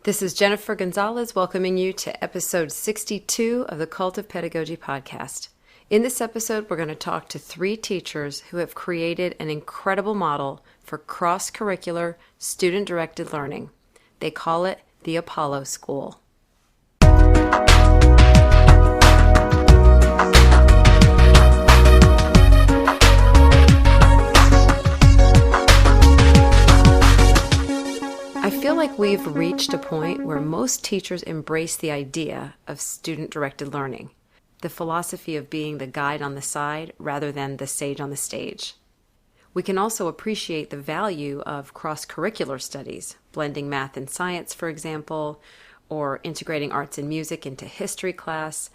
This is Jennifer Gonzalez welcoming you to episode 62 of the Cult of Pedagogy podcast. In this episode, we're going to talk to three teachers who have created an incredible model for cross-curricular, student-directed learning. They call it the Apollo School. I feel like we've reached a point where most teachers embrace the idea of student-directed learning, the philosophy of being the guide on the side rather than the sage on the stage. We can also appreciate the value of cross-curricular studies, blending math and science, for example, or integrating arts and music into history class.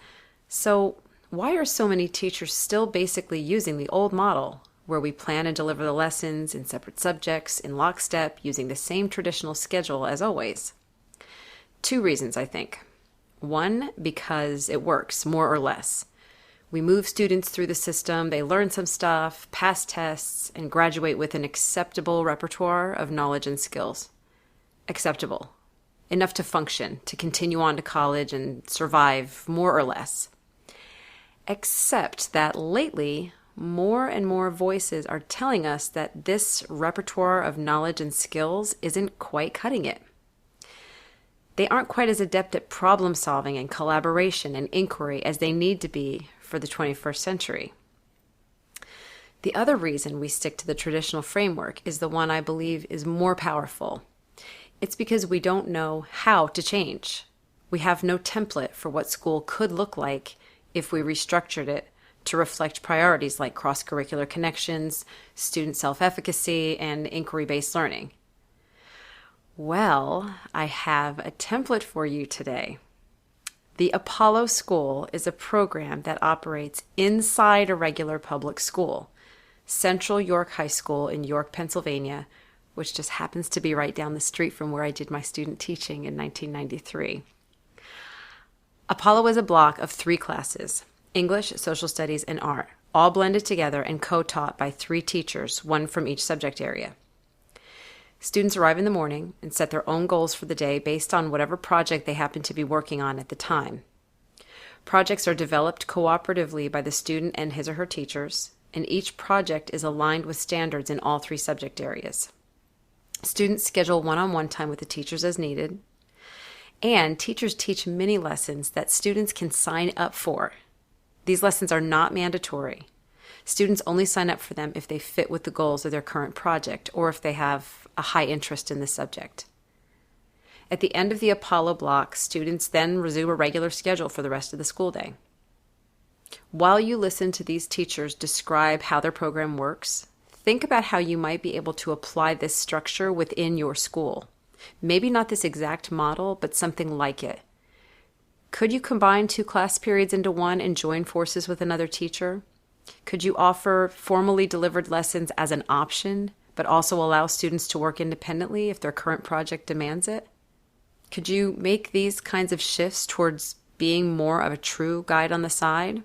So why are so many teachers still basically using the old model, where we plan and deliver the lessons in separate subjects in lockstep using the same traditional schedule as always? Two reasons, I think. One, because it works, more or less. We move students through the system, they learn some stuff, pass tests, and graduate with an acceptable repertoire of knowledge and skills. Acceptable. Enough to function, to continue on to college and survive, more or less. Except that lately, more and more voices are telling us that this repertoire of knowledge and skills isn't quite cutting it. They aren't quite as adept at problem solving and collaboration and inquiry as they need to be for the 21st century. The other reason we stick to the traditional framework is the one I believe is more powerful. It's because we don't know how to change. We have no template for what school could look like if we restructured it to reflect priorities like cross-curricular connections, student self-efficacy, and inquiry-based learning. Well, I have a template for you today. The Apollo School is a program that operates inside a regular public school, Central York High School in York, Pennsylvania, which just happens to be right down the street from where I did my student teaching in 1993. Apollo is a block of three classes: English, Social Studies, and Art, all blended together and co-taught by three teachers, one from each subject area. Students arrive in the morning and set their own goals for the day based on whatever project they happen to be working on at the time. Projects are developed cooperatively by the student and his or her teachers, and each project is aligned with standards in all three subject areas. Students schedule one-on-one time with the teachers as needed, and teachers teach mini lessons that students can sign up for. These lessons are not mandatory. Students only sign up for them if they fit with the goals of their current project or if they have a high interest in the subject. At the end of the Apollo block, students then resume a regular schedule for the rest of the school day. While you listen to these teachers describe how their program works, think about how you might be able to apply this structure within your school. Maybe not this exact model, but something like it. Could you combine two class periods into one and join forces with another teacher? Could you offer formally delivered lessons as an option, but also allow students to work independently if their current project demands it? Could you make these kinds of shifts towards being more of a true guide on the side?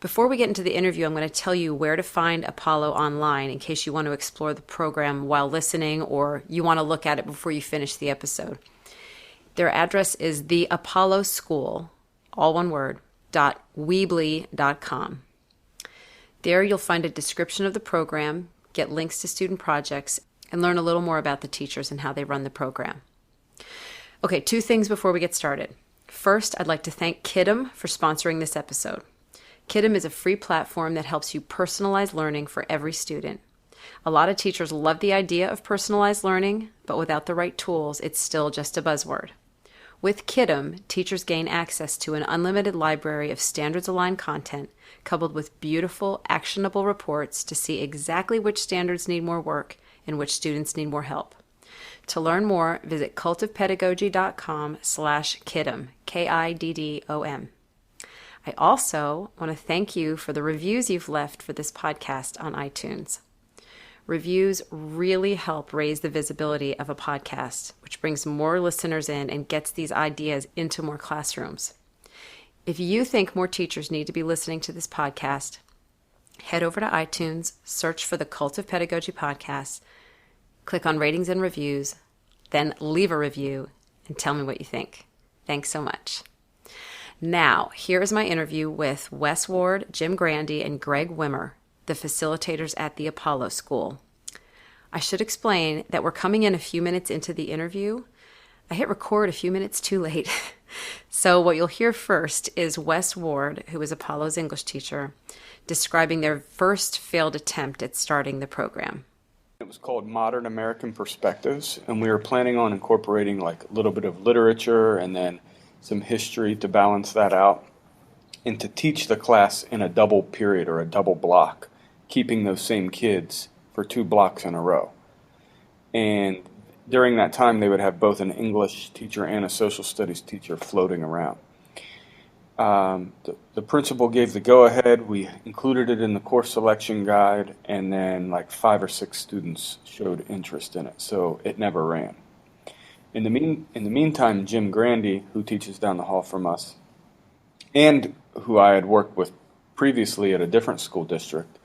Before we get into the interview, I'm going to tell you where to find Apollo online in case you want to explore the program while listening or you want to look at it before you finish the episode. Their address is the Apollo School, all one word, .weebly.com. There you'll find a description of the program, get links to student projects, and learn a little more about the teachers and how they run the program. Okay, two things before we get started. First, I'd like to thank Kiddom for sponsoring this episode. Kiddom is a free platform that helps you personalize learning for every student. A lot of teachers love the idea of personalized learning, but without the right tools, it's still just a buzzword. With Kiddom, teachers gain access to an unlimited library of standards-aligned content coupled with beautiful, actionable reports to see exactly which standards need more work and which students need more help. To learn more, visit cultofpedagogy.com/Kiddom, Kiddom. I also want to thank you for the reviews you've left for this podcast on iTunes. Reviews really help raise the visibility of a podcast, which brings more listeners in and gets these ideas into more classrooms. If you think more teachers need to be listening to this podcast, head over to iTunes, search for the Cult of Pedagogy podcast, click on Ratings and Reviews, then leave a review and tell me what you think. Thanks so much. Now, here is my interview with Wes Ward, Jim Grandi, and Greg Wimmer, the facilitators at the Apollo School. I should explain that we're coming in a few minutes into the interview. I hit record a few minutes too late. So what you'll hear first is Wes Ward, who is Apollo's English teacher, describing their first failed attempt at starting the program. It was called Modern American Perspectives, and we were planning on incorporating like a little bit of literature and then some history to balance that out, and to teach the class in a double period or a double block, keeping those same kids for 2 blocks in a row. And during that time, they would have both an English teacher and a social studies teacher floating around. The principal gave the go-ahead. We included it in the course selection guide, and then like 5 or 6 students showed interest in it, so it never ran. In the meantime, Jim Grandi, who teaches down the hall from us, and who I had worked with previously at a different school district,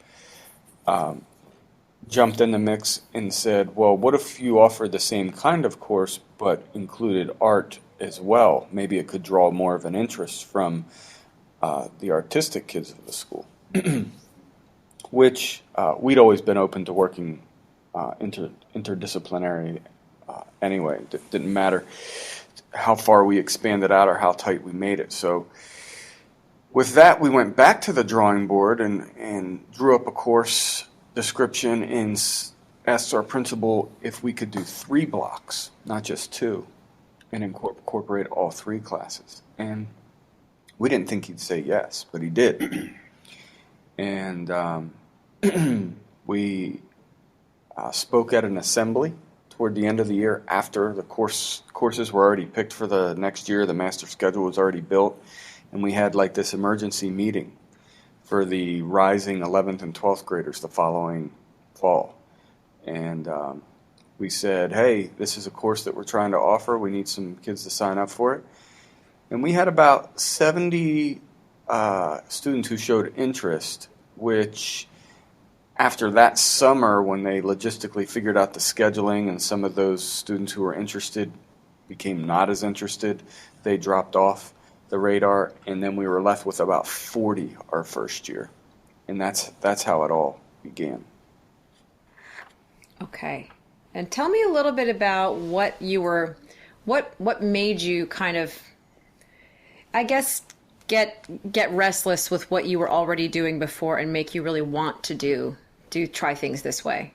jumped in the mix and said, well, what if you offered the same kind of course but included art as well? Maybe it could draw more of an interest from the artistic kids of the school, which we'd always been open to working interdisciplinary anyway. It didn't matter how far we expanded out or how tight we made it. So with that, we went back to the drawing board and drew up a course description and asked our principal if we could do 3 blocks, not just 2, and incorporate all 3 classes. And we didn't think he'd say yes, but he did. And we spoke at an assembly toward the end of the year after the courses were already picked for the next year. The master schedule was already built, and we had like this emergency meeting for the rising 11th and 12th graders the following fall. And we said, hey, this is a course that we're trying to offer. We need some kids to sign up for it. And we had about 70 students who showed interest, which after that summer, when they logistically figured out the scheduling and some of those students who were interested became not as interested, they dropped off the radar, and then we were left with about 40 our first year. And that's how it all began. Okay. And tell me a little bit about what made you kind of, I guess, get restless with what you were already doing before and make you really want to try things this way.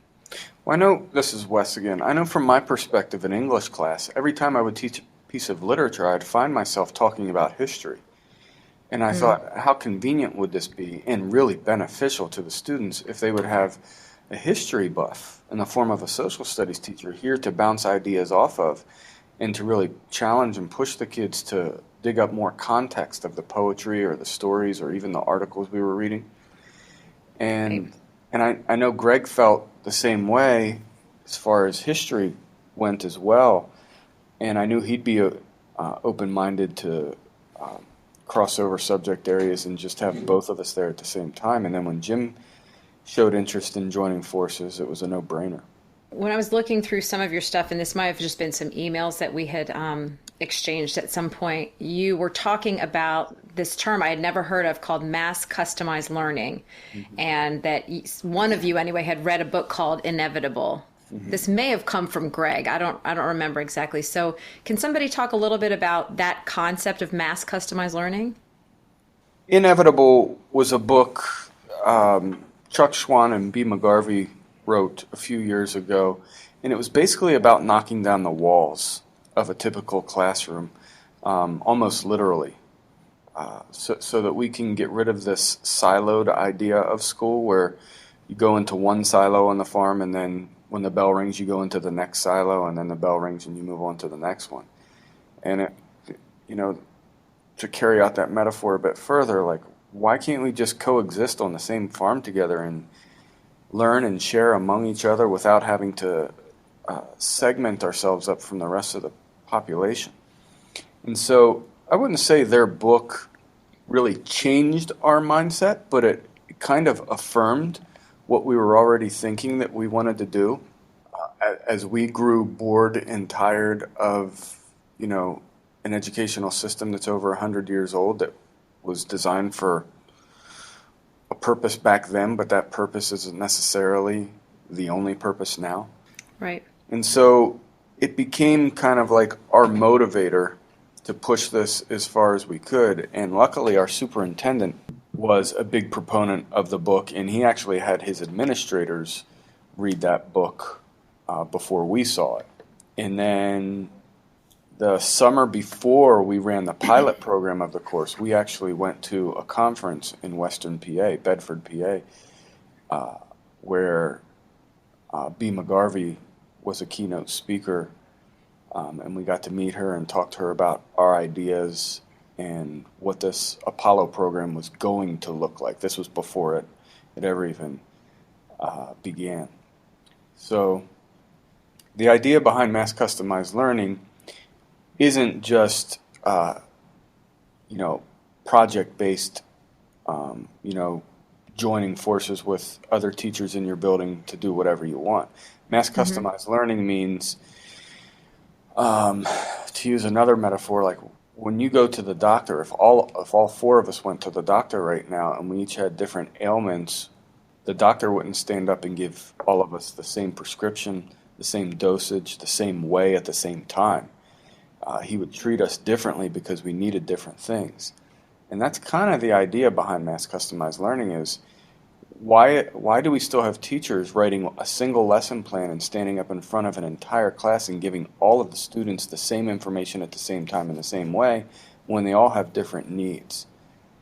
Well, I know, this is Wes again. I know from my perspective in English class, every time I would teach a piece of literature, I'd find myself talking about history. And I thought, how convenient would this be and really beneficial to the students if they would have a history buff in the form of a social studies teacher here to bounce ideas off of and to really challenge and push the kids to dig up more context of the poetry or the stories or even the articles we were reading. And I know Greg felt the same way as far as history went as well. And I knew he'd be open-minded to crossover subject areas and just have both of us there at the same time. And then when Jim showed interest in joining forces, it was a no-brainer. When I was looking through some of your stuff, and this might have just been some emails that we had exchanged at some point, you were talking about this term I had never heard of called mass customized learning, and that one of you anyway had read a book called Inevitable. This may have come from Greg. I don't remember exactly. So can somebody talk a little bit about that concept of mass customized learning? Inevitable was a book Chuck Schwan and B. McGarvey wrote a few years ago, and it was basically about knocking down the walls of a typical classroom, almost literally, so that we can get rid of this siloed idea of school where you go into one silo on the farm, and then when the bell rings, you go into the next silo, and then the bell rings and you move on to the next one. And to carry out that metaphor a bit further, like, why can't we just coexist on the same farm together and learn and share among each other without having to segment ourselves up from the rest of the population? And so I wouldn't say their book really changed our mindset, but it kind of affirmed what we were already thinking that we wanted to do. as we grew bored and tired of, an educational system that's over 100 years old that was designed for a purpose back then, but that purpose isn't necessarily the only purpose now. Right. And so it became kind of like our motivator to push this as far as we could. And luckily, our superintendent was a big proponent of the book, and he actually had his administrators read that book before we saw it. And then the summer before we ran the pilot program of the course, we actually went to a conference in Western PA, Bedford, PA, where B. McGarvey was a keynote speaker, and we got to meet her and talk to her about our ideas and what this Apollo program was going to look like. This was before it ever even began. So the idea behind mass customized learning isn't just, project-based, joining forces with other teachers in your building to do whatever you want. Mass customized learning means, to use another metaphor, like when you go to the doctor, if all four of us went to the doctor right now and we each had different ailments, the doctor wouldn't stand up and give all of us the same prescription, the same dosage, the same way at the same time. He would treat us differently because we needed different things. And that's kind of the idea behind mass customized learning is why do we still have teachers writing a single lesson plan and standing up in front of an entire class and giving all of the students the same information at the same time in the same way when they all have different needs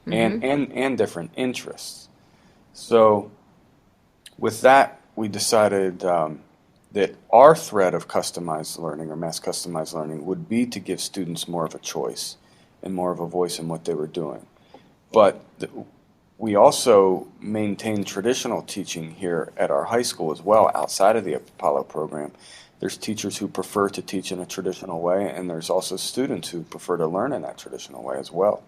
and different interests? So with that, we decided that our thread of customized learning or mass customized learning would be to give students more of a choice and more of a voice in what they were doing. But we also maintain traditional teaching here at our high school as well, outside of the Apollo program. There's teachers who prefer to teach in a traditional way, and there's also students who prefer to learn in that traditional way as well.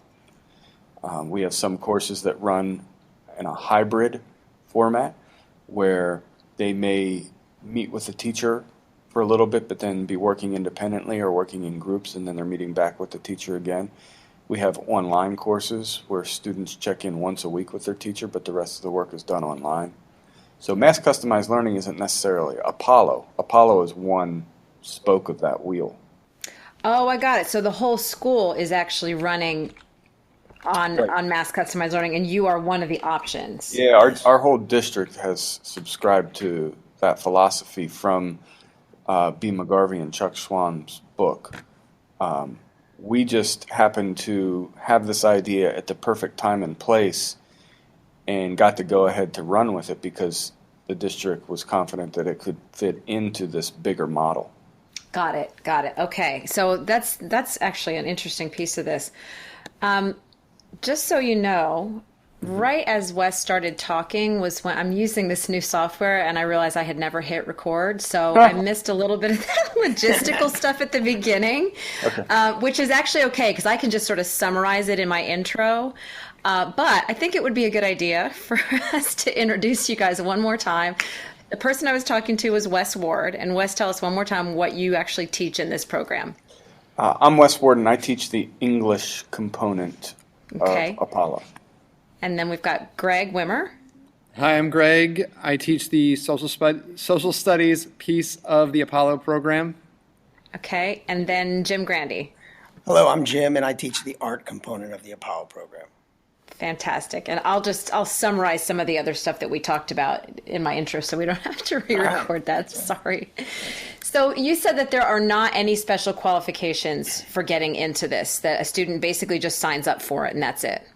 We have some courses that run in a hybrid format where they may meet with the teacher for a little bit, but then be working independently or working in groups, and then they're meeting back with the teacher again. We have online courses where students check in once a week with their teacher, but the rest of the work is done online. So mass customized learning isn't necessarily Apollo. Apollo is one spoke of that wheel. Oh, I got it. So the whole school is actually running on mass customized learning, and you are one of the options. Yeah, our whole district has subscribed to that philosophy from B. McGarvey and Chuck Schwann's book. We just happened to have this idea at the perfect time and place and got to go ahead to run with it because the district was confident that it could fit into this bigger model. Got it. Okay. So that's actually an interesting piece of this. Just so you know, right as Wes started talking was when I'm using this new software and I realized I had never hit record. So I missed a little bit of that logistical stuff at the beginning, which is actually okay because I can just sort of summarize it in my intro. But I think it would be a good idea for us to introduce you guys one more time. The person I was talking to was Wes Ward. And Wes, tell us one more time what you actually teach in this program. I'm Wes Ward, and I teach the English component of Apollo. And then we've got Greg Wimmer. Hi, I'm Greg. I teach the social studies piece of the Apollo program. Okay. And then Jim Grandi. Hello, I'm Jim, and I teach the art component of the Apollo program. Fantastic. And I'll summarize some of the other stuff that we talked about in my intro so we don't have to re-record that. Sorry. So you said that there are not any special qualifications for getting into this, that a student basically just signs up for it and that's it.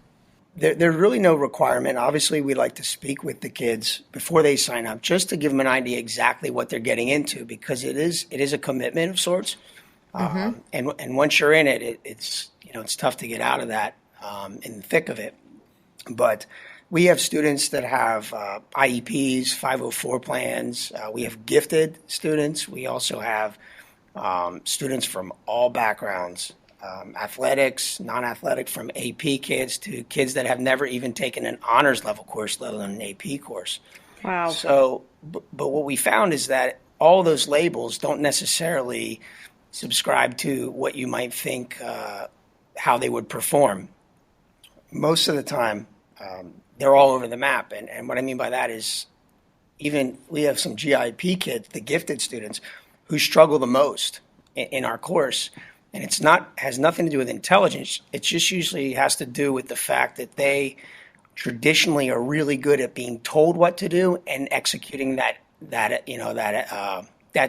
There's really no requirement. Obviously, we like to speak with the kids before they sign up just to give them an idea exactly what they're getting into because it is a commitment of sorts. And once you're in it, it's tough to get out of that in the thick of it. But we have students that have IEPs, 504 plans. We have gifted students. We also have students from all backgrounds, athletics, non-athletic, from AP kids to kids that have never even taken an honors level course, let alone an AP course. Wow. So, but what we found is that all those labels don't necessarily subscribe to what you might think how they would perform. Most of the time, they're all over the map. And what I mean by that is even we have some GIP kids, the gifted students, who struggle the most in our course. And has nothing to do with intelligence. It just usually has to do with the fact that they traditionally are really good at being told what to do and executing that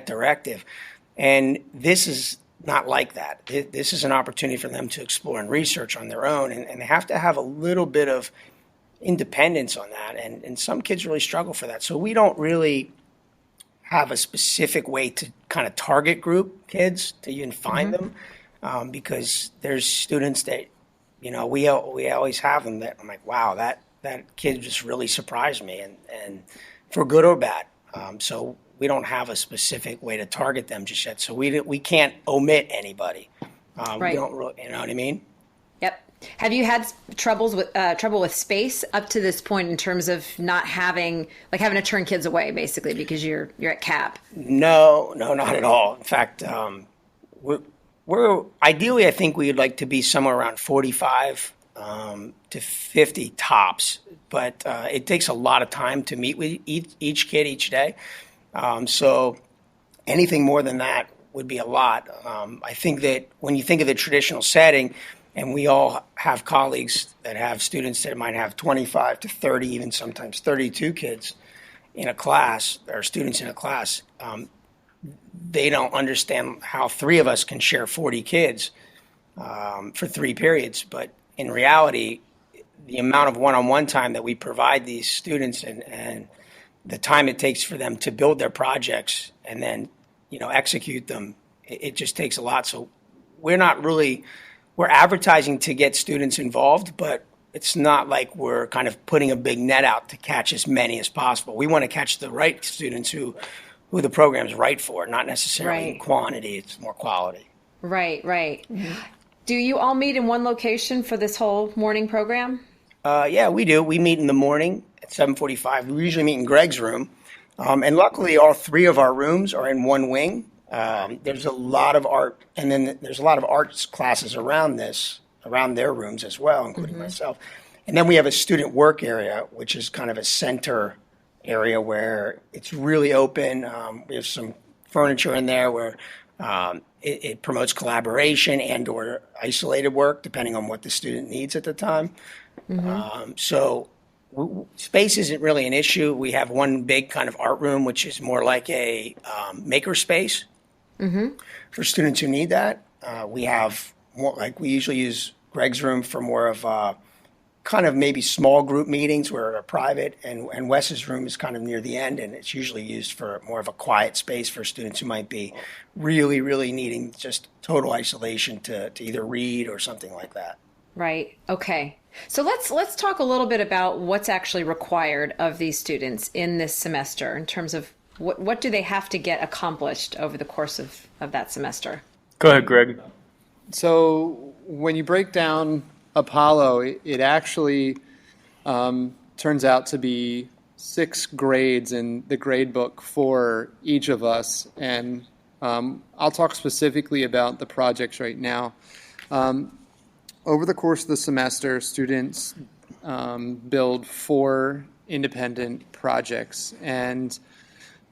directive. And this is not like that. This is an opportunity for them to explore and research on their own, and they have to have a little bit of independence on that. And some kids really struggle for that. So we don't really have a specific way to kind of target group kids to even find them, because there's students that, we always have them that I'm like, wow, that kid just really surprised me, and for good or bad. So we don't have a specific way to target them just yet. So we can't omit anybody. Right. We don't really, you know what I mean? Yep. Have you had trouble with space up to this point in terms of not having to turn kids away basically because you're at cap? No, not at all. In fact, we're ideally, I think we'd like to be somewhere around 45 to 50 tops, but it takes a lot of time to meet with each kid each day. So anything more than that would be a lot. I think that when you think of the traditional setting, and we all have colleagues that have students that might have 25 to 30, even sometimes 32 kids in a class, or students in a class, they don't understand how three of us can share 40 kids for 3 periods. But in reality, the amount of one-on-one time that we provide these students and the time it takes for them to build their projects and then, execute them, it just takes a lot. So we're advertising to get students involved, but it's not like we're kind of putting a big net out to catch as many as possible. We want to catch the right students who the program's right for, not necessarily in quantity. It's more quality. Right. Do you all meet in one location for this whole morning program? Yeah, we do. We meet in the morning at 7:45. We usually meet in Greg's room. And luckily, all 3 of our rooms are in one wing. There's a lot of art, and then there's a lot of arts classes around their rooms as well, including myself. And then we have a student work area, which is kind of a center area where it's really open. We have some furniture in there where it promotes collaboration and or isolated work, depending on what the student needs at the time. So space isn't really an issue. We have one big kind of art room, which is more like a maker space for students who need that. We have more, we usually use Greg's room for more of kind of maybe small group meetings where are private, and Wes's room is kind of near the end, and it's usually used for more of a quiet space for students who might be really, really needing just total isolation to either read or something like that. Right. Okay. So let's talk a little bit about what's actually required of these students in this semester in terms of what do they have to get accomplished over the course of that semester? Go ahead, Greg. So when you break down Apollo, it actually turns out to be 6 grades in the grade book for each of us. And I'll talk specifically about the projects right now. Over the course of the semester, students build 4 independent projects, and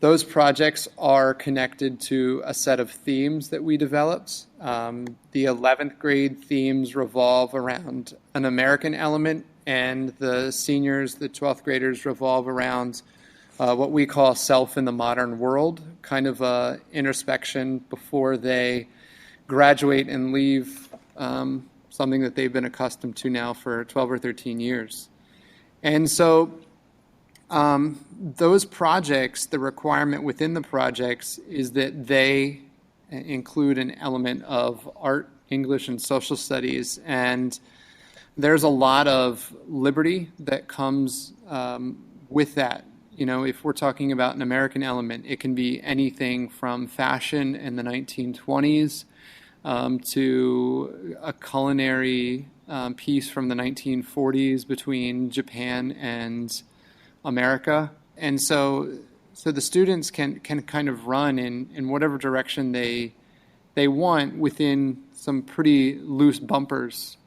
those projects are connected to a set of themes that we developed. The 11th grade themes revolve around an American element, and the seniors, the 12th graders, revolve around what we call self in the modern world, kind of a introspection before they graduate and leave something that they've been accustomed to now for 12 or 13 years. And so those projects, the requirement within the projects is that they include an element of art, English, and social studies. And there's a lot of liberty that comes with that. If we're talking about an American element, it can be anything from fashion in the 1920s to a culinary piece from the 1940s between Japan and America. And so so the students can kind of run in whatever direction they want within some pretty loose bumpers.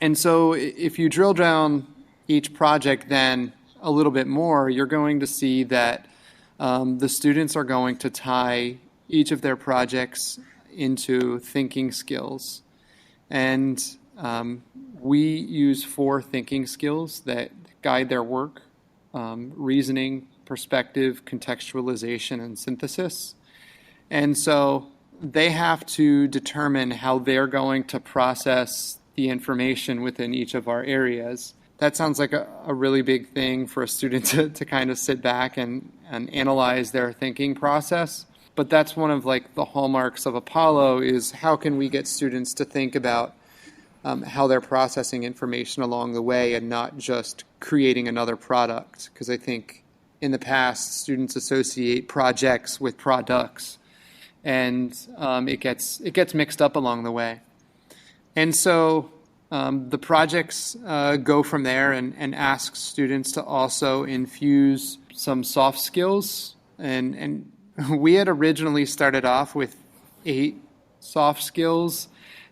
And so if you drill down each project then a little bit more, you're going to see that the students are going to tie each of their projects into thinking skills. And we use 4 thinking skills that guide their work: reasoning, perspective, contextualization, and synthesis. And so they have to determine how they're going to process the information within each of our areas. That sounds like a really big thing for a student to kind of sit back and analyze their thinking process. But that's one of like the hallmarks of Apollo, is how can we get students to think about how they're processing information along the way and not just creating another product. Because I think in the past, students associate projects with products, and it gets mixed up along the way. And so the projects go from there and ask students to also infuse some soft skills. And we had originally started off with 8 soft skills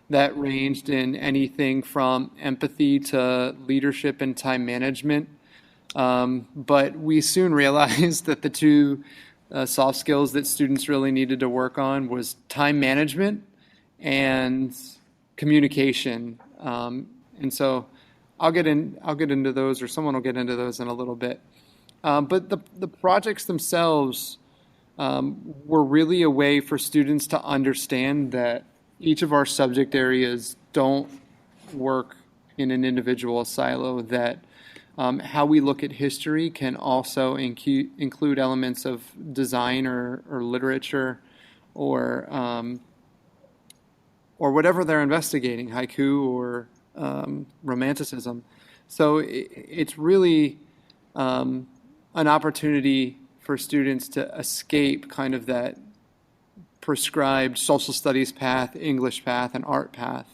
that ranged in anything from empathy to leadership and time management. But we soon realized that the 2 soft skills that students really needed to work on was time management and communication. And so I'll get into those, or someone will get into those in a little bit. But the projects themselves were really a way for students to understand that each of our subject areas don't work in an individual silo, that how we look at history can also include elements of design or literature or whatever they're investigating, haiku or romanticism. So it's really an opportunity for students to escape kind of that prescribed social studies path, English path, and art path.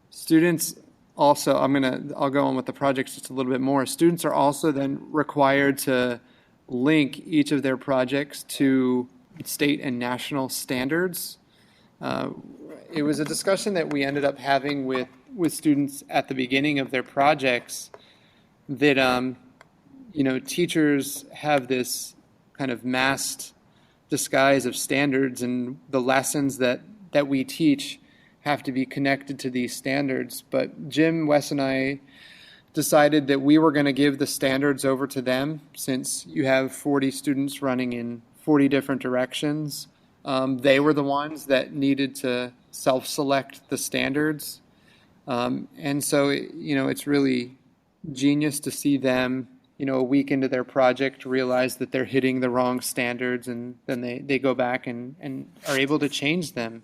Students also, I'll go on with the projects just a little bit more. Students are also then required to link each of their projects to state and national standards. It was a discussion that we ended up having with students at the beginning of their projects, that teachers have this kind of masked disguise of standards, and the lessons that we teach have to be connected to these standards. But Jim, Wes, and I decided that we were going to give the standards over to them, since you have 40 students running in 40 different directions. They were the ones that needed to self-select the standards. And so, it's really genius to see them, a week into their project, realize that they're hitting the wrong standards, and then they go back and are able to change them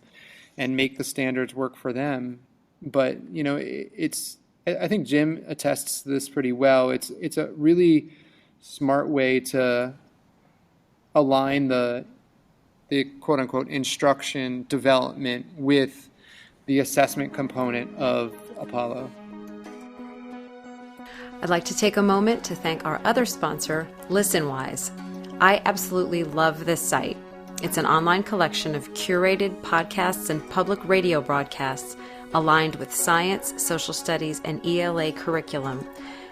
and make the standards work for them. But, I think Jim attests to this pretty well. It's a really smart way to align the quote unquote instruction development with the assessment component of Apollo. I'd like to take a moment to thank our other sponsor, ListenWise. I absolutely love this site. It's an online collection of curated podcasts and public radio broadcasts aligned with science, social studies, and ELA curriculum,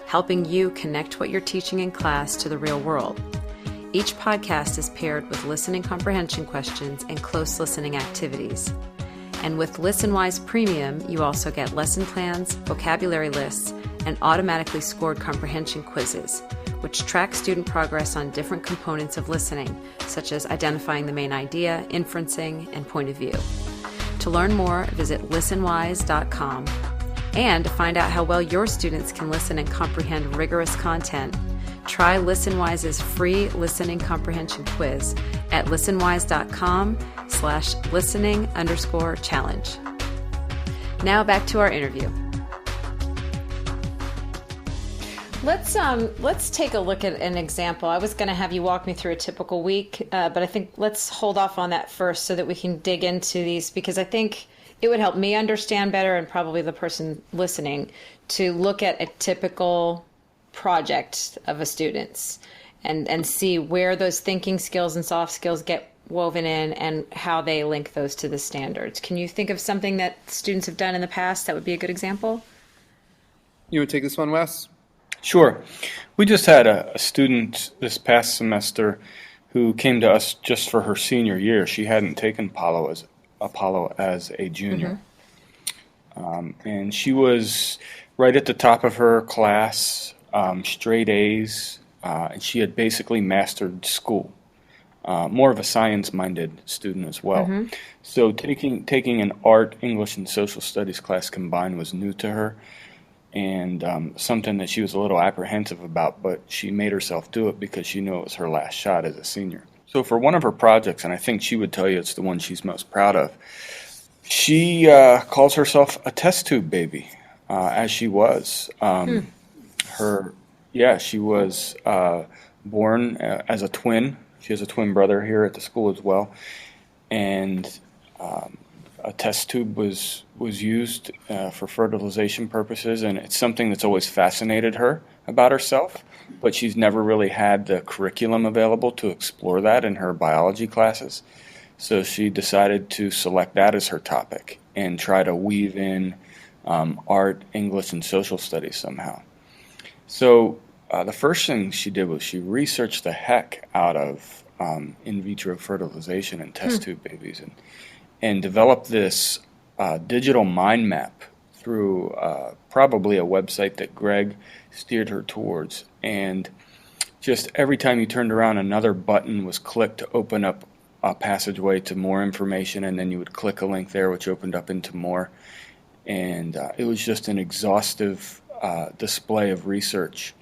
helping you connect what you're teaching in class to the real world. Each podcast is paired with listening comprehension questions and close listening activities. And with ListenWise Premium, you also get lesson plans, vocabulary lists, and automatically scored comprehension quizzes, which track student progress on different components of listening, such as identifying the main idea, inferencing, and point of view. To learn more, visit listenwise.com. And to find out how well your students can listen and comprehend rigorous content, try ListenWise's free listening comprehension quiz at listenwise.com/listening_challenge. Now back to our interview. Let's take a look at an example. I was going to have you walk me through a typical week, but I think let's hold off on that first so that we can dig into these, because I think it would help me understand better, and probably the person listening, to look at a typical project of a student's. and see where those thinking skills and soft skills get woven in and how they link those to the standards. Can you think of something that students have done in the past that would be a good example? You would take this one, Wes? Sure. We just had a student this past semester who came to us just for her senior year. She hadn't taken Apollo as a junior. And she was right at the top of her class, straight A's, and she had basically mastered school. More of a science-minded student as well. So taking an art, English, and social studies class combined was new to her, and something that she was a little apprehensive about, but she made herself do it because she knew it was her last shot as a senior. So for one of her projects, and I think she would tell you it's the one she's most proud of, she calls herself a test tube baby, as she was. She was born as a twin. She has a twin brother here at the school as well, and a test tube was used for fertilization purposes, and it's something that's always fascinated her about herself, but she's never really had the curriculum available to explore that in her biology classes. So she decided to select that as her topic and try to weave in art, English, and social studies somehow. So the first thing she did was she researched the heck out of in vitro fertilization and test tube babies and developed this digital mind map through probably a website that Greg steered her towards. And just every time you turned around, another button was clicked to open up a passageway to more information, and then you would click a link there, which opened up into more. And it was just an exhaustive display of research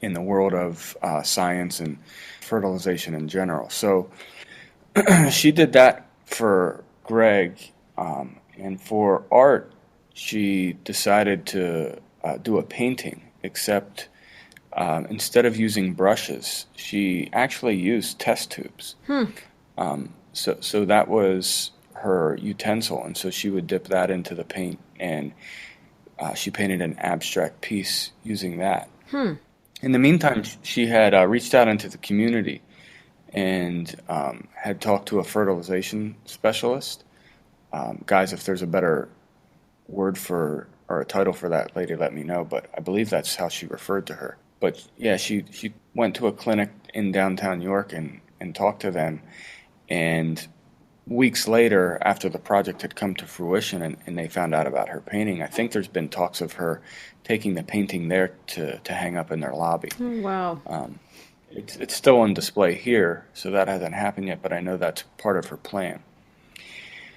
in the world of science and fertilization in general. So she did that for Greg, and for art, she decided to do a painting, except instead of using brushes, she actually used test tubes. So that was her utensil, and so she would dip that into the paint, and she painted an abstract piece using that. In the meantime, she had reached out into the community and had talked to a fertilization specialist. Guys, if there's a better word for or a title for that lady, let me know, but I believe that's how she referred to her. But yeah, she went to a clinic in downtown York and talked to them, and weeks later, after the project had come to fruition and they found out about her painting, I think there's been talks of her taking the painting there to hang up in their lobby. Oh, wow. It's still on display here, so that hasn't happened yet, but I know that's part of her plan.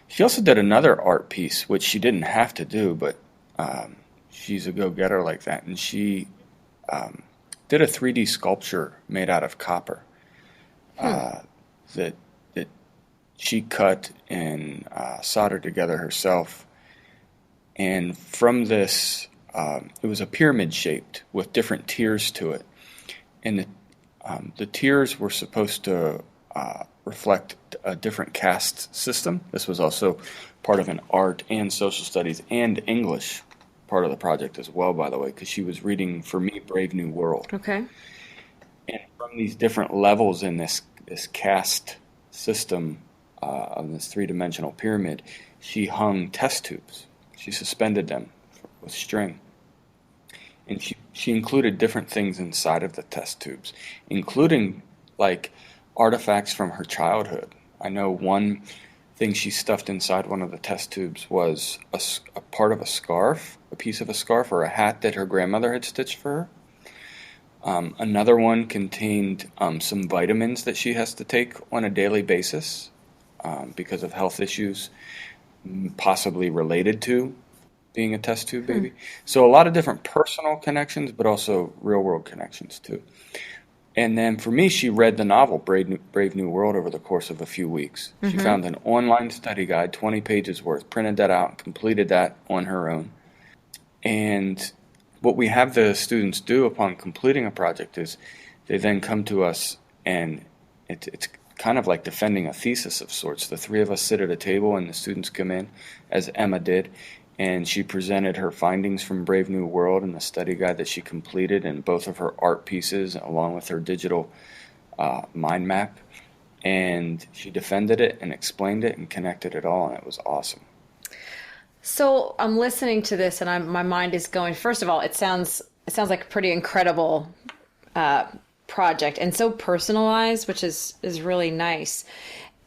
She also did another art piece, which she didn't have to do, but she's a go-getter like that, and she did a 3D sculpture made out of copper that she cut and soldered together herself. And from this, it was a pyramid shaped with different tiers to it. And the tiers were supposed to reflect a different caste system. This was also part of an art and social studies and English part of the project as well, by the way, because she was reading, for me, Brave New World. Okay. And from these different levels in this caste system, on this three-dimensional pyramid, she hung test tubes. She suspended them with string. And she included different things inside of the test tubes, including like artifacts from her childhood. I know one thing she stuffed inside one of the test tubes was a part of a scarf, a piece of a scarf or a hat that her grandmother had stitched for her. Another one contained some vitamins that she has to take on a daily basis because of health issues, possibly related to being a test tube baby. So a lot of different personal connections, but also real-world connections too. And then for me, she read the novel Brave New World over the course of a few weeks. She found an online study guide, 20 pages worth, printed that out, and completed that on her own. And what we have the students do upon completing a project is they then come to us, and it's kind of like defending a thesis of sorts. The three of us sit at a table, and the students come in, as Emma did, and she presented her findings from Brave New World and the study guide that she completed and both of her art pieces along with her digital mind map. And she defended it and explained it and connected it all, and it was awesome. So I'm listening to this, and my mind is going. First of all, it sounds like a pretty incredible project, and so personalized, which is really nice.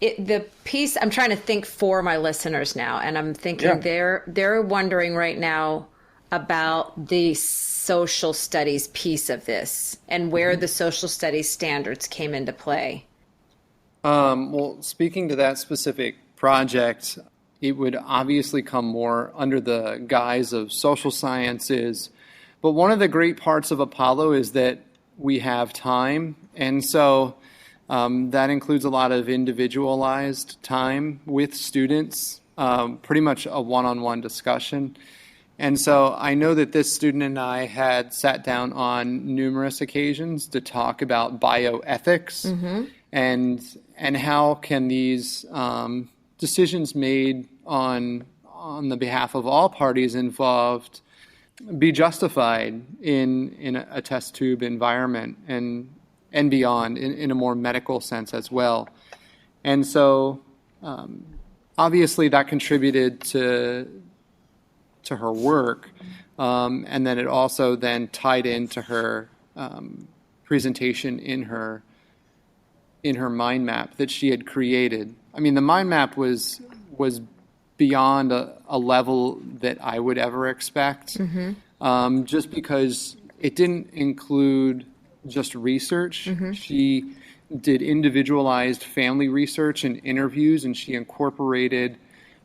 The piece, I'm trying to think for my listeners now, and I'm thinking they're wondering right now about the social studies piece of this and where the social studies standards came into play. Well, speaking to that specific project, it would obviously come more under the guise of social sciences. But one of the great parts of Apollo is that we have time. And so that includes a lot of individualized time with students, pretty much a one-on-one discussion. And so I know that this student and I had sat down on numerous occasions to talk about bioethics and how can these decisions made on the behalf of all parties involved be justified in a test tube environment and beyond in a more medical sense as well. And so obviously that contributed to her work, and then it also then tied into her presentation in her mind map that she had created. I mean, the mind map was beyond a level that I would ever expect, just because it didn't include just research. She did individualized family research and interviews, and she incorporated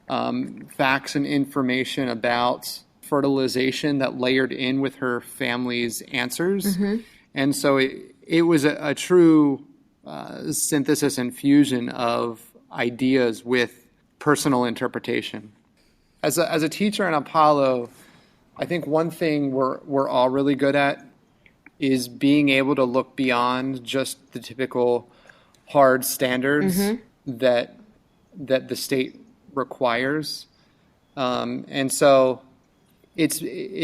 facts and information about fertilization that layered in with her family's answers. And so it was a true synthesis and fusion of ideas with personal interpretation. As a teacher in Apollo, I think one thing we're all really good at is being able to look beyond just the typical hard standards that the state requires, and so it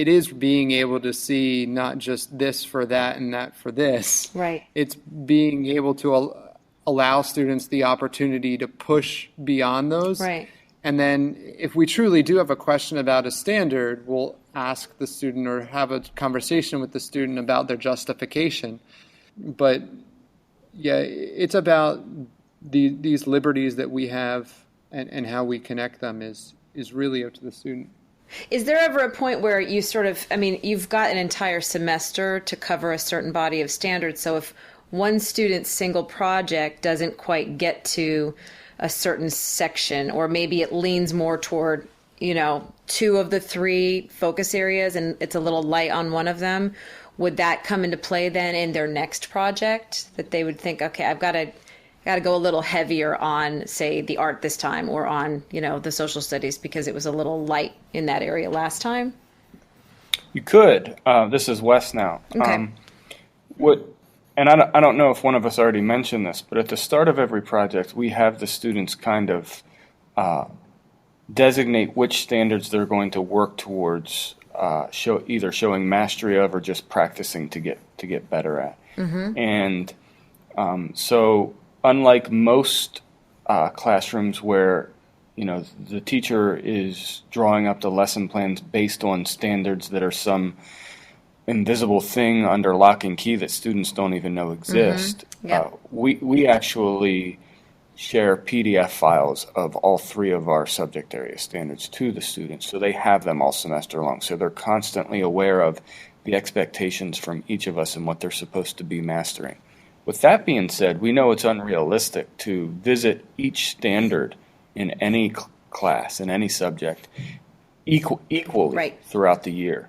is being able to see not just this for that and that for this. Right. It's being able to allow students the opportunity to push beyond those. Right. And then if we truly do have a question about a standard, we'll ask the student or have a conversation with the student about their justification. But yeah, it's about these liberties that we have and how we connect them is really up to the student. Is there ever a point where you sort of, I mean, you've got an entire semester to cover a certain body of standards, so if one student's single project doesn't quite get to a certain section, or maybe it leans more toward, two of the three focus areas and it's a little light on one of them, would that come into play then in their next project, that they would think, okay, I've got to go a little heavier on, say, the art this time, or on, the social studies because it was a little light in that area last time? You could. This is Wes now. Okay. And I don't know if one of us already mentioned this, but at the start of every project, we have the students kind of designate which standards they're going to work towards, either showing mastery of or just practicing to get better at. And so, unlike most classrooms where the teacher is drawing up the lesson plans based on standards that are some invisible thing under lock and key that students don't even know exist. We actually share PDF files of all three of our subject area standards to the students, so they have them all semester long. So they're constantly aware of the expectations from each of us and what they're supposed to be mastering. With that being said, we know it's unrealistic to visit each standard in any class, in any subject, equally throughout the year.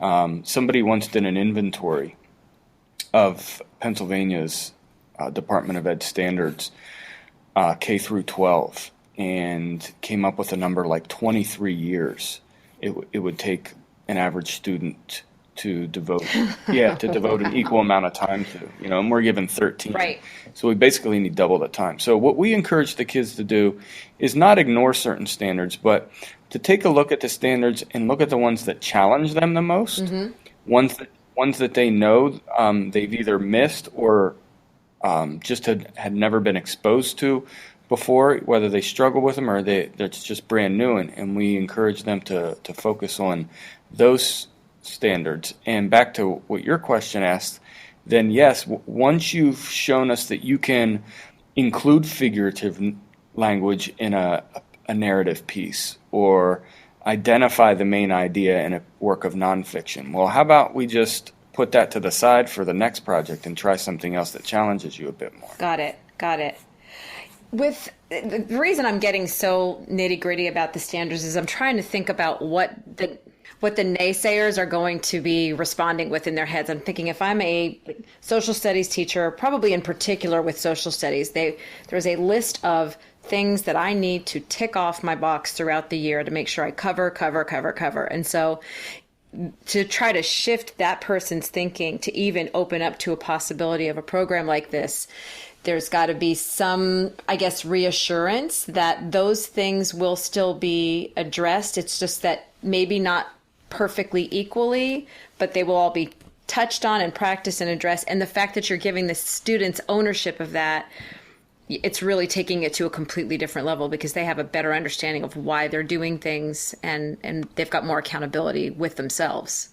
Somebody once did an inventory of Pennsylvania's Department of Ed standards, K through 12, and came up with a number like 23 years it would take an average student to devote an equal amount of time to, and we're given 13. Right. So we basically need double the time. So what we encourage the kids to do is not ignore certain standards, but to take a look at the standards and look at the ones that challenge them the most, ones that they know they've either missed or just had never been exposed to before, whether they struggle with them or they're just brand new, and we encourage them to focus on those standards. And back to what your question asked, then yes, once you've shown us that you can include figurative language in a narrative piece or identify the main idea in a work of nonfiction, well, how about we just put that to the side for the next project and try something else that challenges you a bit more. Got it. With the reason I'm getting so nitty gritty about the standards is I'm trying to think about what the naysayers are going to be responding with in their heads. I'm thinking if I'm a social studies teacher, probably in particular with social studies, there's a list of things that I need to tick off my box throughout the year to make sure I cover. And so to try to shift that person's thinking to even open up to a possibility of a program like this, there's got to be some, I guess, reassurance that those things will still be addressed. It's just that maybe not perfectly equally, but they will all be touched on and practiced and addressed. And the fact that you're giving the students ownership of that, it's really taking it to a completely different level because they have a better understanding of why they're doing things and they've got more accountability with themselves.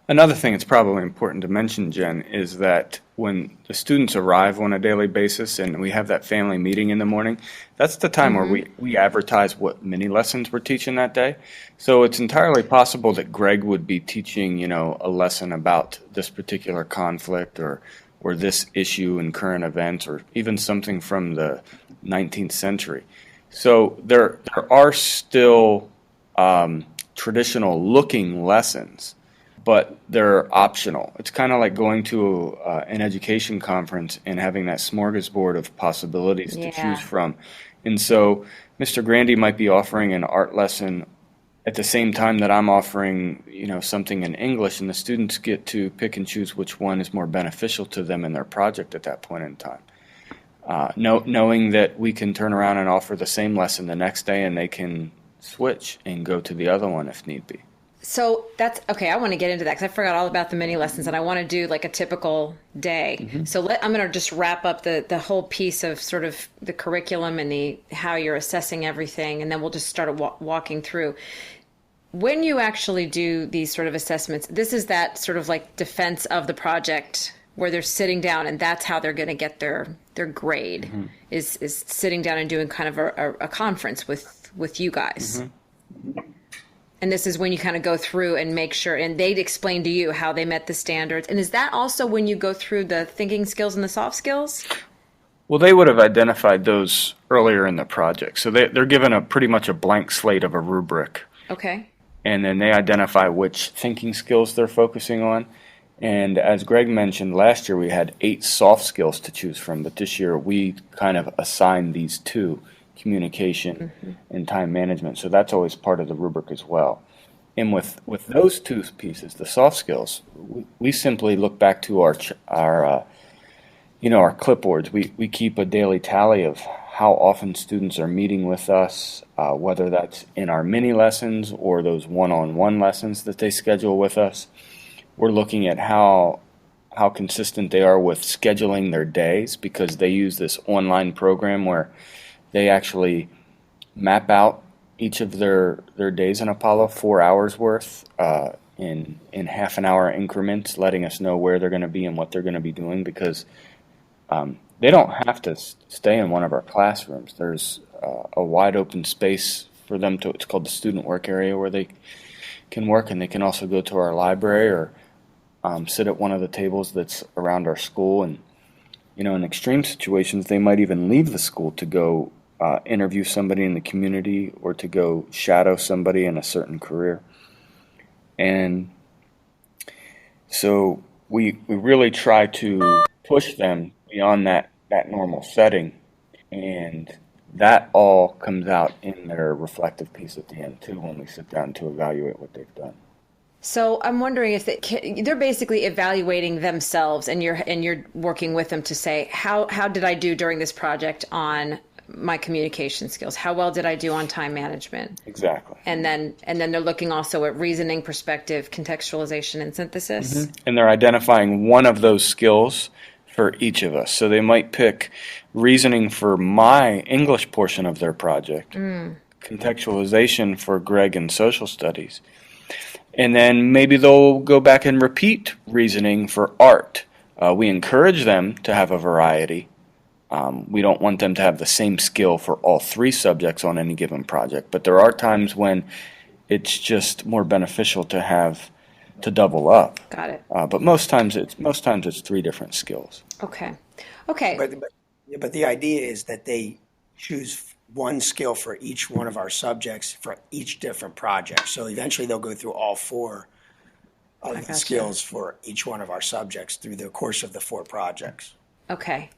Another thing that's probably important to mention, Jen, is that when the students arrive on a daily basis and we have that family meeting in the morning, that's the time where we advertise what mini lessons we're teaching that day. So it's entirely possible that Greg would be teaching, a lesson about this particular conflict or this issue in current events or even something from the 19th century. So there are still traditional looking lessons, but they're optional. It's kind of like going to an education conference and having that smorgasbord of possibilities to choose from. And so Mr. Grandi might be offering an art lesson at the same time that I'm offering, something in English, and the students get to pick and choose which one is more beneficial to them in their project at that point in time. Knowing that we can turn around and offer the same lesson the next day and they can switch and go to the other one if need be. So that's okay. I want to get into that because I forgot all about the mini lessons and I want to do like a typical day. So I'm going to just wrap up the whole piece of sort of the curriculum and how you're assessing everything. And then we'll just start walking through. When you actually do these sort of assessments, this is that sort of like defense of the project where they're sitting down and that's how they're going to get their grade is sitting down and doing kind of a conference with you guys. And this is when you kind of go through and make sure, and they'd explain to you how they met the standards. And is that also when you go through the thinking skills and the soft skills? Well, they would have identified those earlier in the project. So they're given pretty much a blank slate of a rubric. Okay. And then they identify which thinking skills they're focusing on. And as Greg mentioned, last year we had 8 soft skills to choose from, but this year we kind of assigned these 2. Communication and time management. So that's always part of the rubric as well. And with those 2 pieces, the soft skills, we simply look back to our clipboards. We keep a daily tally of how often students are meeting with us, whether that's in our mini lessons or those one-on-one lessons that they schedule with us. We're looking at how consistent they are with scheduling their days because they use this online program where they actually map out each of their days in Apollo, 4 hours worth, in half an hour increments, letting us know where they're going to be and what they're going to be doing because they don't have to stay in one of our classrooms. There's a wide open space for them it's called the student work area where they can work, and they can also go to our library or sit at one of the tables that's around our school. And, in extreme situations, they might even leave the school to go interview somebody in the community or to go shadow somebody in a certain career. And so we really try to push them beyond that normal setting, and that all comes out in their reflective piece at the end too when we sit down to evaluate what they've done. So I'm wondering if they're basically evaluating themselves, and you're working with them to say how did I do during this project on my communication skills? How well did I do on time management? Exactly. And then they're looking also at reasoning, perspective, contextualization, and synthesis. And they're identifying one of those skills for each of us. So they might pick reasoning for my English portion of their project, contextualization for Greg in social studies, and then maybe they'll go back and repeat reasoning for art. We encourage them to have a variety. We don't want them to have the same skill for all three subjects on any given project, but there are times when it's just more beneficial to double up. Got it. But most times it's three different skills. Okay. But the idea is that they choose one skill for each one of our subjects for each different project. So eventually they'll go through all four of the skills for each one of our subjects through the course of the 4 projects. Okay.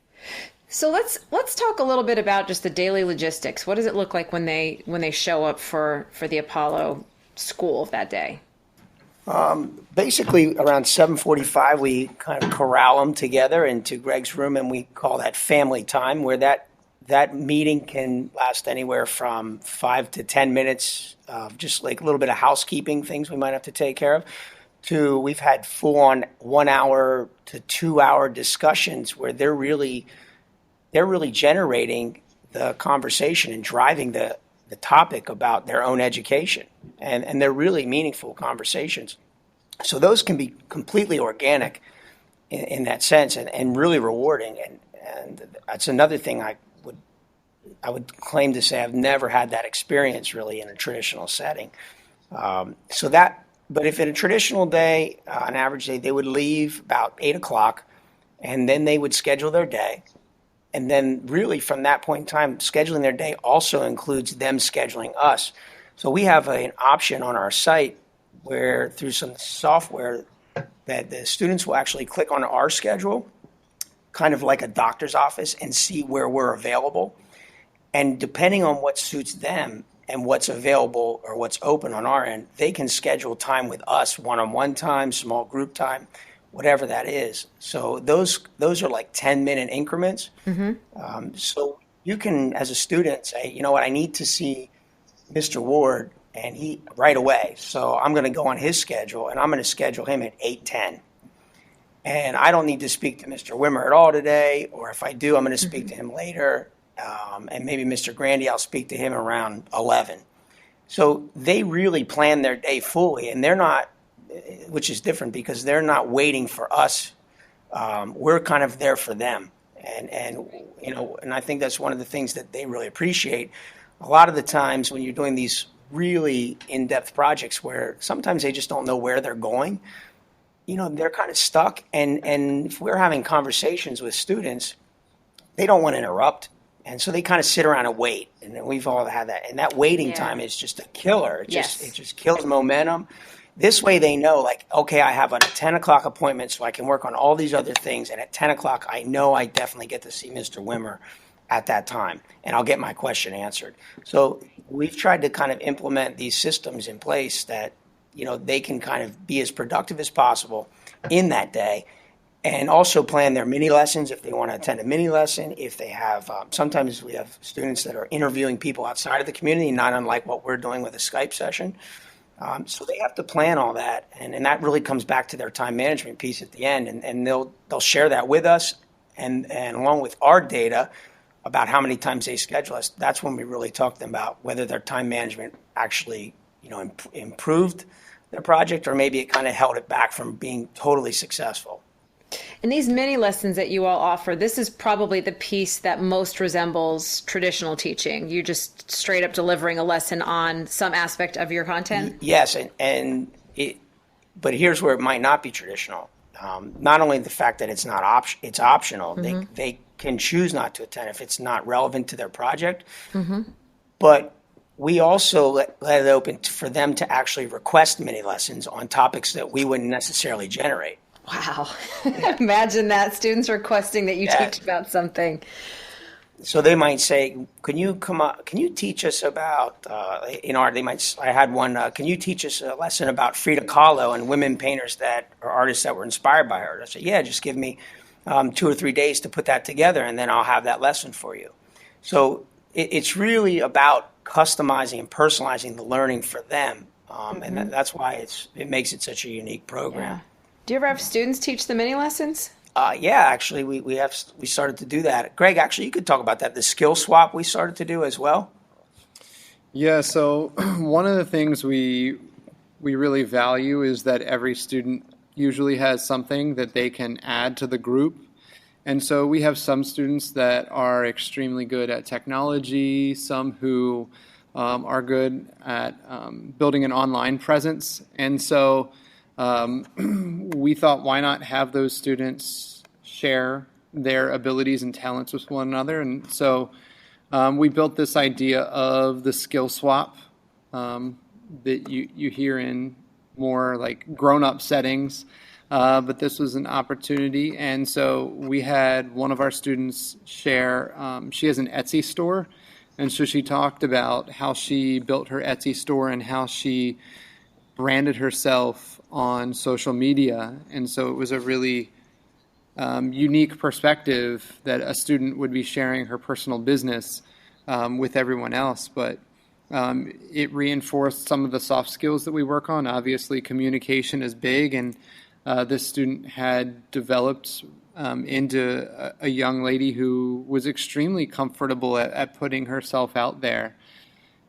So let's talk a little bit about just the daily logistics. What does it look like when they show up for the Apollo school that day? Basically, around 7:45, we kind of corral them together into Greg's room, and we call that family time, where that meeting can last anywhere from 5 to 10 minutes, just like a little bit of housekeeping things we might have to take care of, to we've had full-on 1 hour to 2 hour discussions where they're really generating the conversation and driving the topic about their own education. And they're really meaningful conversations. So those can be completely organic in that sense and really rewarding. And that's another thing I would claim to say I've never had that experience really in a traditional setting. But if in a traditional day, an average day, they would leave about 8 o'clock and then they would schedule their day. And then really from that point in time, scheduling their day also includes them scheduling us. So we have an option on our site where through some software that the students will actually click on our schedule, kind of like a doctor's office, and see where we're available. And depending on what suits them and what's available or what's open on our end, they can schedule time with us, one-on-one time, small group time, whatever that is. So those are like 10-minute increments. So you can, as a student, say, you know what, I need to see Mr. Ward and he right away. So I'm going to go on his schedule and I'm going to schedule him at 8:10. And I don't need to speak to Mr. Wimmer at all today, or if I do, I'm going to speak to him later. And maybe Mr. Grandi, I'll speak to him around 11. So they really plan their day fully, and they're not, which is different because they're not waiting for us. We're kind of there for them. And I think that's one of the things that they really appreciate. A lot of the times when you're doing these really in-depth projects where sometimes they just don't know where they're going, they're kind of stuck. And if we're having conversations with students, they don't want to interrupt. And so they kind of sit around and wait. And we've all had that. And that waiting time is just a killer. It just kills momentum. This way they know, like, okay, I have a 10 o'clock appointment so I can work on all these other things. And at 10 o'clock, I know I definitely get to see Mr. Wimmer at that time. And I'll get my question answered. So we've tried to kind of implement these systems in place that, they can kind of be as productive as possible in that day. And also plan their mini lessons if they want to attend a mini lesson. If they have, sometimes we have students that are interviewing people outside of the community, not unlike what we're doing with a Skype session. So they have to plan all that, and that really comes back to their time management piece at the end. And they'll share that with us, and along with our data about how many times they schedule us. That's when we really talk to them about whether their time management actually, improved their project, or maybe it kind of held it back from being totally successful. And these mini lessons that you all offer, this is probably the piece that most resembles traditional teaching. You're just straight up delivering a lesson on some aspect of your content? Yes, but here's where it might not be traditional. Not only the fact that it's not it's optional. They can choose not to attend if it's not relevant to their project. But we also let it open for them to actually request mini lessons on topics that we wouldn't necessarily generate. Wow. Imagine that, students requesting that you teach about something. So they might say, can you teach us about, art? I had one, can you teach us a lesson about Frida Kahlo and women painters or artists that were inspired by her? I said, yeah, just give me 2 or 3 days to put that together and then I'll have that lesson for you. So it's really about customizing and personalizing the learning for them. And that's why it makes it such a unique program. Yeah. Do you ever have students teach the mini lessons? Yeah, actually, we started to do that. Greg, actually, you could talk about that. The skill swap we started to do as well. Yeah, so one of the things we really value is that every student usually has something that they can add to the group. And so we have some students that are extremely good at technology, some who are good at building an online presence. And so we thought, why not have those students share their abilities and talents with one another? And so we built this idea of the skill swap that you hear in more like grown-up settings, but this was an opportunity. And so we had one of our students share, she has an Etsy store, and so she talked about how she built her Etsy store and how she branded herself on social media. And so it was a really unique perspective that a student would be sharing her personal business with everyone else. But it reinforced some of the soft skills that we work on. Obviously, communication is big, and this student had developed into a young lady who was extremely comfortable at putting herself out there.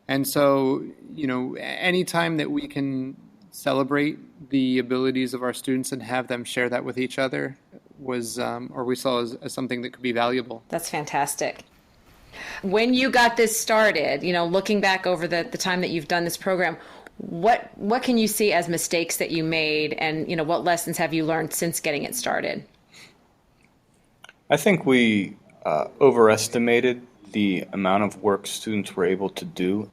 And so, anytime that we can celebrate the abilities of our students and have them share that with each other was, or we saw as something that could be valuable. That's fantastic. When you got this started, looking back over the time that you've done this program, what can you see as mistakes that you made, and what lessons have you learned since getting it started? I think we overestimated the amount of work students were able to do.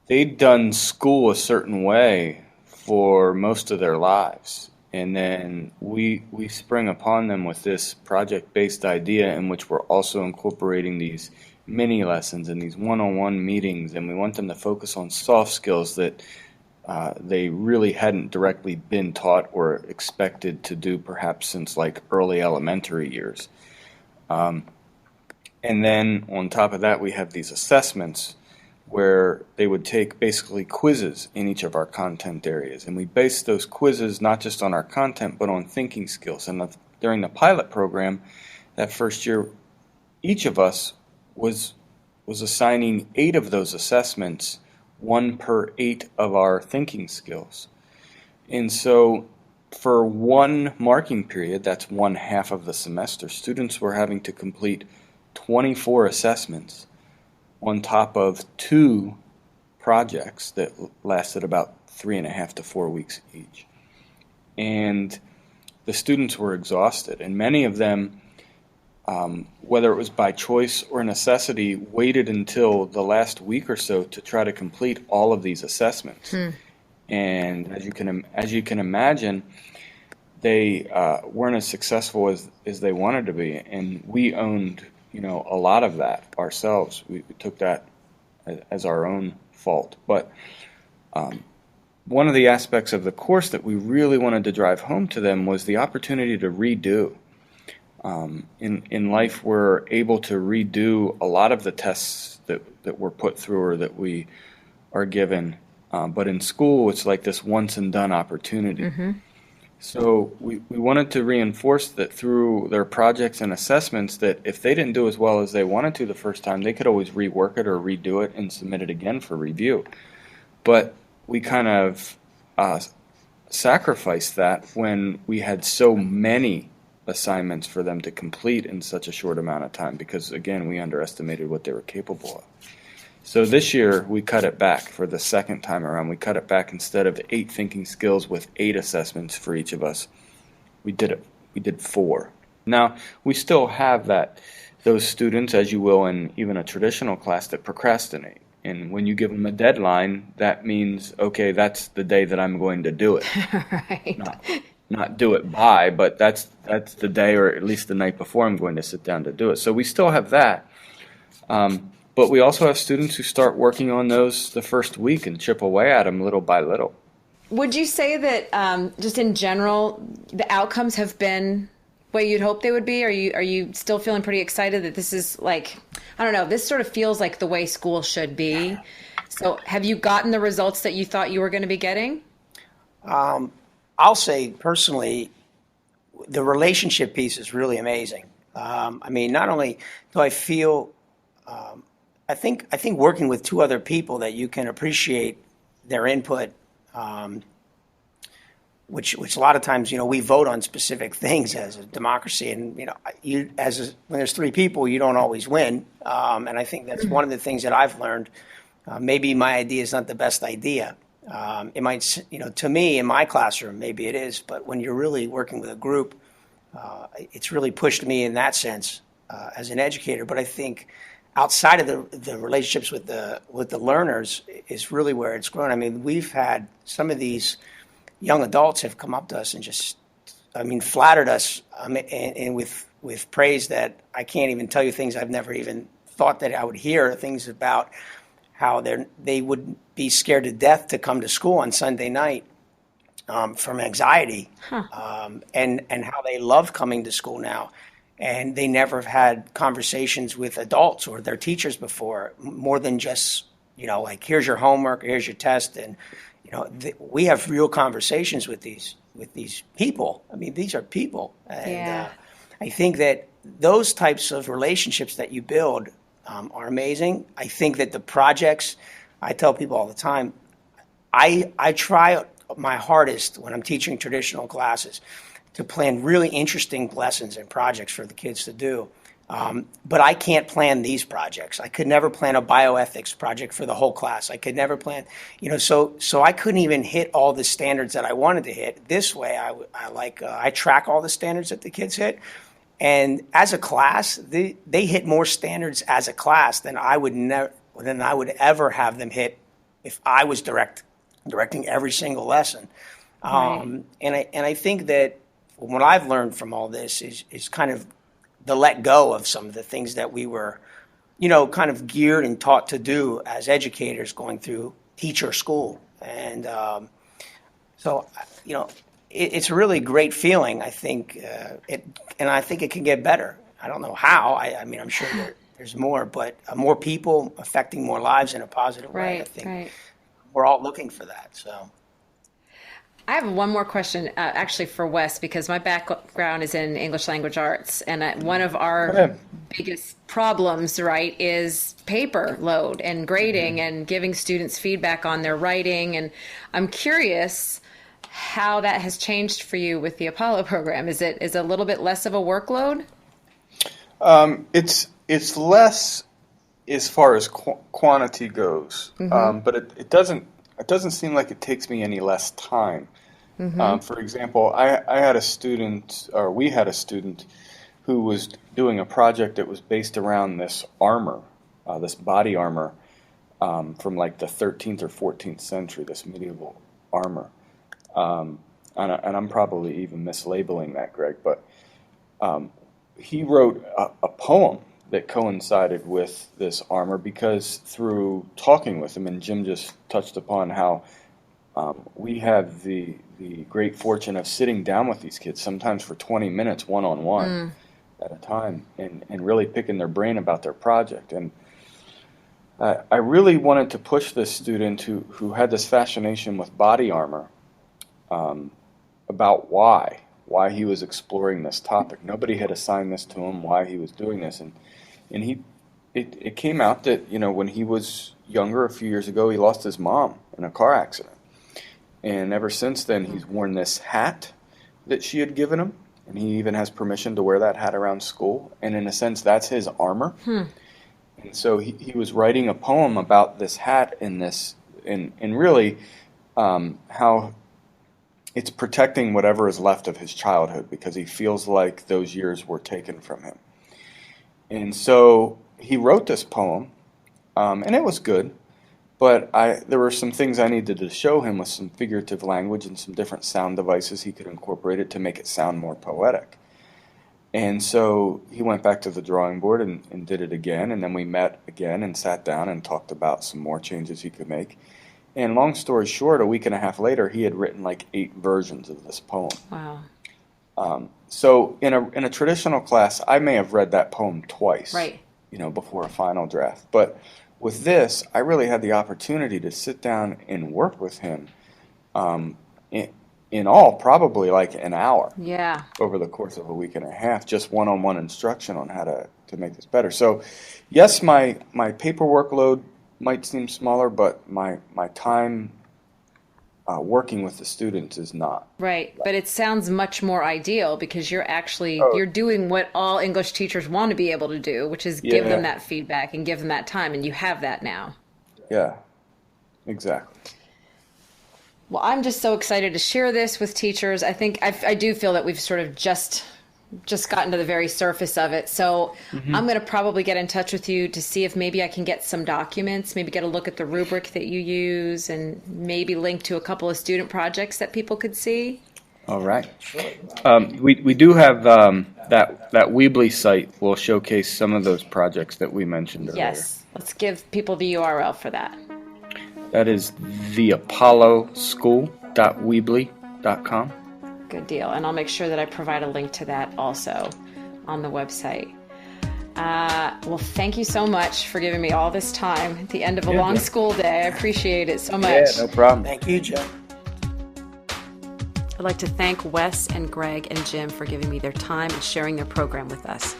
They'd done school a certain way for most of their lives, and then we spring upon them with this project-based idea in which we're also incorporating these mini lessons and these one-on-one meetings, and we want them to focus on soft skills that they really hadn't directly been taught or expected to do perhaps since like early elementary years. And then on top of that, we have these assessments where they would take basically quizzes in each of our content areas. And we based those quizzes not just on our content, but on thinking skills. And during the pilot program, that first year, each of us was assigning 8 of those assessments, 1 per 8 of our thinking skills. And so for one marking period, that's 1/2 of the semester, students were having to complete 24 assessments on top of 2 projects that lasted about 3.5 to 4 weeks each. And the students were exhausted, and many of them, whether it was by choice or necessity, waited until the last week or so to try to complete all of these assessments. And as you can imagine, they weren't as successful as they wanted to be, and we owned a lot of that ourselves. We took that as our own fault. But one of the aspects of the course that we really wanted to drive home to them was the opportunity to redo. In life, we're able to redo a lot of the tests that we're put through or that we are given. But in school, it's like this once and done opportunity. Mm-hmm. So we wanted to reinforce that through their projects and assessments, that if they didn't do as well as they wanted to the first time, they could always rework it or redo it and submit it again for review. But we kind of sacrificed that when we had so many assignments for them to complete in such a short amount of time because, again, we underestimated what they were capable of. So this year, we cut it back for the second time around. We cut it back instead of 8 thinking skills with 8 assessments for each of us. We did 4. Now, we still have those students, as you will in even a traditional class, that procrastinate. And when you give them a deadline, that means, okay, that's the day that I'm going to do it. Right. Not do it by, but that's the day or at least the night before I'm going to sit down to do it. So we still have that. But we also have students who start working on those the first week and chip away at them little by little. Would you say that just in general, the outcomes have been way you'd hope they would be? Are you still feeling pretty excited that this is like, I don't know, this sort of feels like the way school should be. So have you gotten the results that you thought you were going to be getting? I'll say personally, the relationship piece is really amazing. I mean, not only do I feel, I think working with two other people that you can appreciate their input, which a lot of times, we vote on specific things as a democracy, and when there's three people, you don't always win, and I think that's one of the things that I've learned. Maybe my idea is not the best idea. It might, to me in my classroom, maybe it is, but when you're really working with a group, it's really pushed me in that sense as an educator. But I think outside of the relationships with the learners is really where it's grown. I mean, we've had some of these young adults have come up to us and just, flattered us and with praise that I can't even tell you, things I've never even thought that I would hear, things about how they would be scared to death to come to school on Sunday night from anxiety, and how they love coming to school now. And they never have had conversations with adults or their teachers before, more than just, like, here's your homework, here's your test. And, we have real conversations with these people. I mean, these are people. And I think that those types of relationships that you build are amazing. I think that the projects, I tell people all the time, I try my hardest when I'm teaching traditional classes to plan really interesting lessons and projects for the kids to do. But I can't plan these projects. I could never plan a bioethics project for the whole class. I could never plan, so I couldn't even hit all the standards that I wanted to hit. This way, I track all the standards that the kids hit. And as a class, they hit more standards as a class than I would ever have them hit if I was directing every single lesson. Right. And I think that what I've learned from all this is kind of the let go of some of the things that we were, kind of geared and taught to do as educators going through teacher school. And so, it's a really great feeling. I think and I think it can get better. I don't know how. I'm sure there's more, but more people affecting more lives in a positive way. I think we're all looking for that. So. I have one more question, actually, for Wes, because my background is in English language arts, and one of our biggest problems, right, is paper load and grading and giving students feedback on their writing. And I'm curious how that has changed for you with the Apollo program. Is it a little bit less of a workload? It's less as far as quantity goes, but it doesn't seem like it takes me any less time. For example, I had a student, or we had a student, who was doing a project that was based around this armor, this body armor from like the 13th or 14th century, this medieval armor. And I'm probably even mislabeling that, Greg, but he wrote a poem that coincided with this armor, because through talking with him, and Jim just touched upon how we have the great fortune of sitting down with these kids, sometimes for 20 minutes one-on-one at a time, and really picking their brain about their project. And I really wanted to push this student who had this fascination with body armor about why he was exploring this topic. Nobody had assigned this to him, why he was doing this. And it came out that, when he was younger, a few years ago, he lost his mom in a car accident. And ever since then, he's worn this hat that she had given him, and he even has permission to wear that hat around school. And in a sense, that's his armor. And so he was writing a poem about this hat and really how it's protecting whatever is left of his childhood, because he feels like those years were taken from him. And so he wrote this poem, and it was good. But there were some things I needed to show him with some figurative language and some different sound devices he could incorporate it to make it sound more poetic. And so he went back to the drawing board and did it again, and then we met again and sat down and talked about some more changes he could make. And long story short, a week and a half later, he had written like 8 versions of this poem. Wow. So in a traditional class, I may have read that poem twice, Right. Before a final draft. But with this, I really had the opportunity to sit down and work with him. In all, probably like an hour. Yeah. Over the course of a week and a half, just one-on-one instruction on how to make this better. So, yes, my paperwork load might seem smaller, but my time working with the students is not. Right. But it sounds much more ideal because you're actually you're doing what all English teachers want to be able to do, which is give them that feedback and give them that time, and you have that now. Yeah, exactly. Well, I'm just so excited to share this with teachers. I think I do feel that we've sort of just gotten to the very surface of it. So I'm going to probably get in touch with you to see if maybe I can get some documents, maybe get a look at the rubric that you use, and maybe link to a couple of student projects that people could see. All right. We do have that Weebly site will showcase some of those projects that we mentioned earlier. Yes. Let's give people the URL for that. That is theapolloschool.weebly.com. Good deal. And I'll make sure that I provide a link to that also on the website. Well, thank you so much for giving me all this time at the end of a long school day. I appreciate it so much. Yeah, no problem. Thank you, Joe. I'd like to thank Wes and Greg and Jim for giving me their time and sharing their program with us.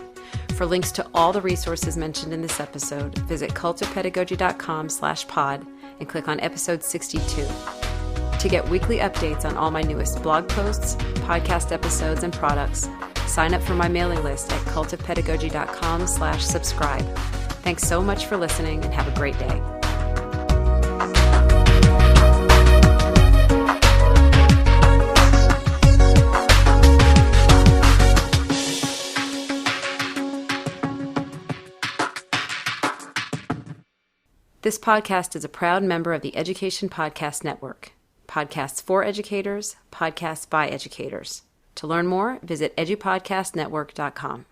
For links to all the resources mentioned in this episode, visit cultopedagogy.com/pod and click on episode 62. To get weekly updates on all my newest blog posts, podcast episodes, and products, sign up for my mailing list at cultopedagogy.com/subscribe. Thanks so much for listening and have a great day. This podcast is a proud member of the Education Podcast Network. Podcasts for educators, podcasts by educators. To learn more, visit edupodcastnetwork.com.